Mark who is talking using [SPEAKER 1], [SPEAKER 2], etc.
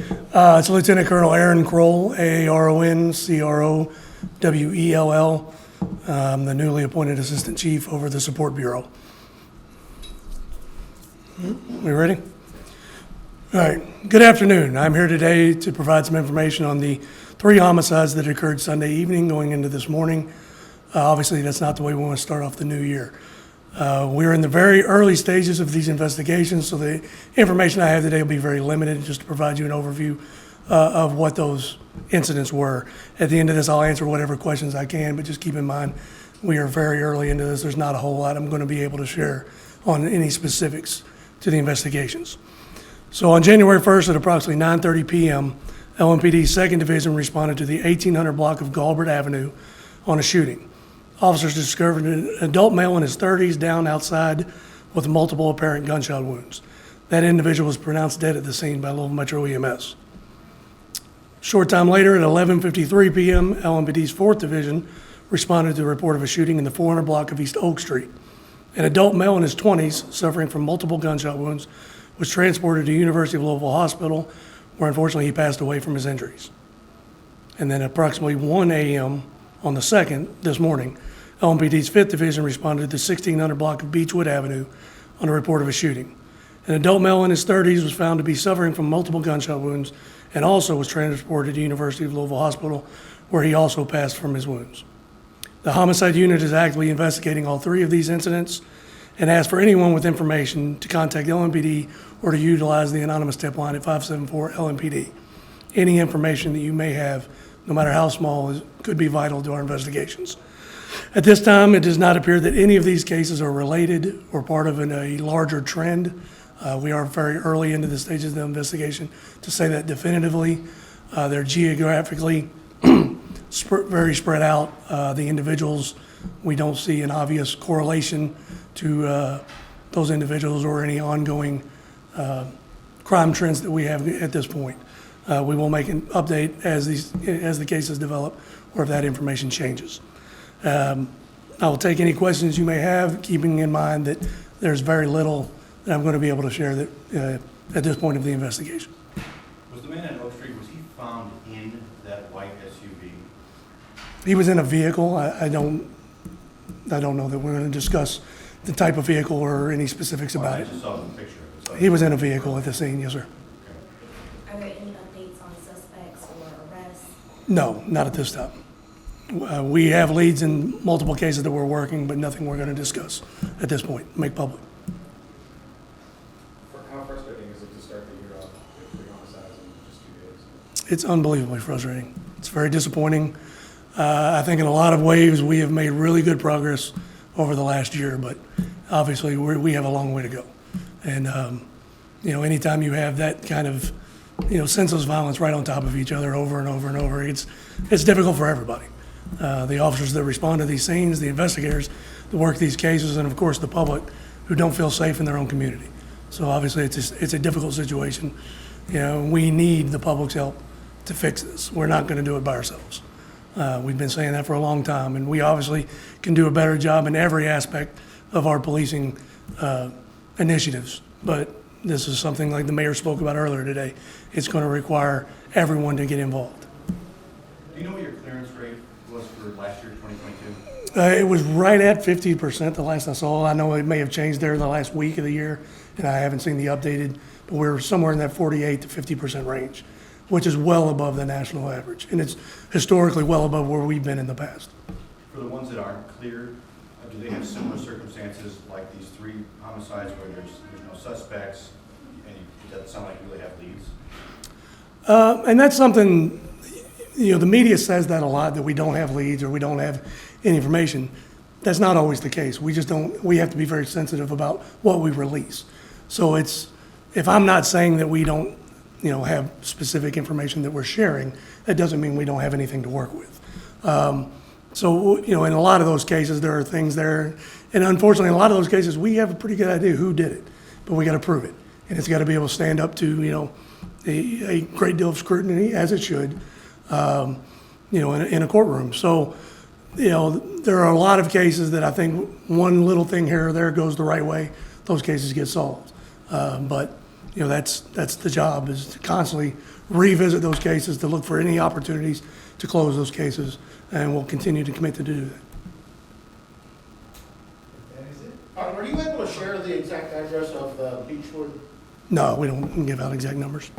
[SPEAKER 1] It's Lieutenant Colonel Aaron Crowell, Aaron Crowell. I'm the newly appointed Assistant Chief over the Support Bureau. We ready? All right. Good afternoon. I'm here today to provide some information on the 3 homicides that occurred Sunday evening going into this morning. Obviously, that's not the way we want to start off the new year. We're in the very early stages of these investigations, so the information I have today will be very limited, just to provide you an overview of what those incidents were. At the end of this, I'll answer whatever questions I can, but just keep in mind, we are very early into this. There's not a whole lot I'm going to be able to share on any specifics to the investigations. So on January 1st at approximately 9:30 p.m., LMPD's 2nd Division responded to the 1800 block of Galbert Avenue on a shooting. Officers discovered an adult male in his 30s down outside with multiple apparent gunshot wounds. That individual was pronounced dead at the scene by Louisville Metro EMS. Short time later, at 11:53 p.m., LMPD's 4th Division responded to a report of a shooting in the 400 block of East Oak Street. An adult male in his 20s, suffering from multiple gunshot wounds, was transported to University of Louisville Hospital, where unfortunately he passed away from his injuries. And then approximately 1 a.m. on the 2nd, this morning, LMPD's 5th Division responded to the 1600 block of Beechwood Avenue on a report of a shooting. An adult male in his 30s was found to be suffering from multiple gunshot wounds and also was transported to University of Louisville Hospital, where he also passed from his wounds. The homicide unit is actively investigating all 3 of these incidents and asks for anyone with information to contact LMPD or to utilize the anonymous tip line at 574-LMPD. Any information that you may have, no matter how small, could be vital to our investigations. At this time, it does not appear that any of these cases are related or part of a larger trend. We are very early into the stages of the investigation to say that definitively. They're geographically very spread out. The individuals, we don't see an obvious correlation to those individuals or any ongoing crime trends that we have at this point. We will make an update as the cases develop or if that information changes. I will take any questions you may have, keeping in mind that there's very little that I'm going to be able to share that at this point of the investigation.
[SPEAKER 2] Was the man at Oak Street, was he found in that white SUV?
[SPEAKER 1] He was in a vehicle. I don't know that we're going to discuss the type of vehicle or any specifics about it.
[SPEAKER 2] I just saw the picture of it.
[SPEAKER 1] He was in a vehicle at the scene, yes, sir.
[SPEAKER 3] Are there any updates on suspects or arrests?
[SPEAKER 1] No, not at this time. We have leads in multiple cases that we're working, but nothing we're going to discuss at this point, make public.
[SPEAKER 4] How frustrating is it to start the year off with 3 homicides in just 2 days?
[SPEAKER 1] It's unbelievably frustrating. It's very disappointing. I think in a lot of ways we have made really good progress over the last year, but obviously we have a long way to go. And, anytime you have that kind of, senseless violence right on top of each other over and over and over, it's difficult for everybody. The officers that respond to these scenes, the investigators that work these cases, and of course the public who don't feel safe in their own community. So obviously it's a difficult situation. We need the public's help to fix this. We're not going to do it by ourselves. We've been saying that for a long time, and we obviously can do a better job in every aspect of our policing initiatives. But this is something like the mayor spoke about earlier today. It's going to require everyone to get involved.
[SPEAKER 2] Do you know what your clearance rate was for last year, 2022?
[SPEAKER 1] It was right at 50% the last I saw. I know it may have changed there in the last week of the year, and I haven't seen the updated, but we're somewhere in that 48 to 50% range, which is well above the national average, and it's historically well above where we've been in the past.
[SPEAKER 2] For the ones that aren't cleared, do they have similar circumstances like these 3 homicides where there's no suspects, and it doesn't sound like you really have leads?
[SPEAKER 1] And that's something, the media says that a lot, that we don't have leads or we don't have any information. That's not always the case. We have to be very sensitive about what we release. So if I'm not saying that we don't, have specific information that we're sharing, that doesn't mean we don't have anything to work with. So, in a lot of those cases, there are things there. And unfortunately, in a lot of those cases, we have a pretty good idea who did it, but we got to prove it. And it's got to be able to stand up to, a great deal of scrutiny, as it should, in a courtroom. So, there are a lot of cases that I think one little thing here or there goes the right way, those cases get solved. But that's the job, is to constantly revisit those cases, to look for any opportunities to close those cases, and we'll continue to commit to do that.
[SPEAKER 4] That is it.
[SPEAKER 5] Are you able to share the exact address of the Beechwood?
[SPEAKER 1] No, we don't give out exact numbers.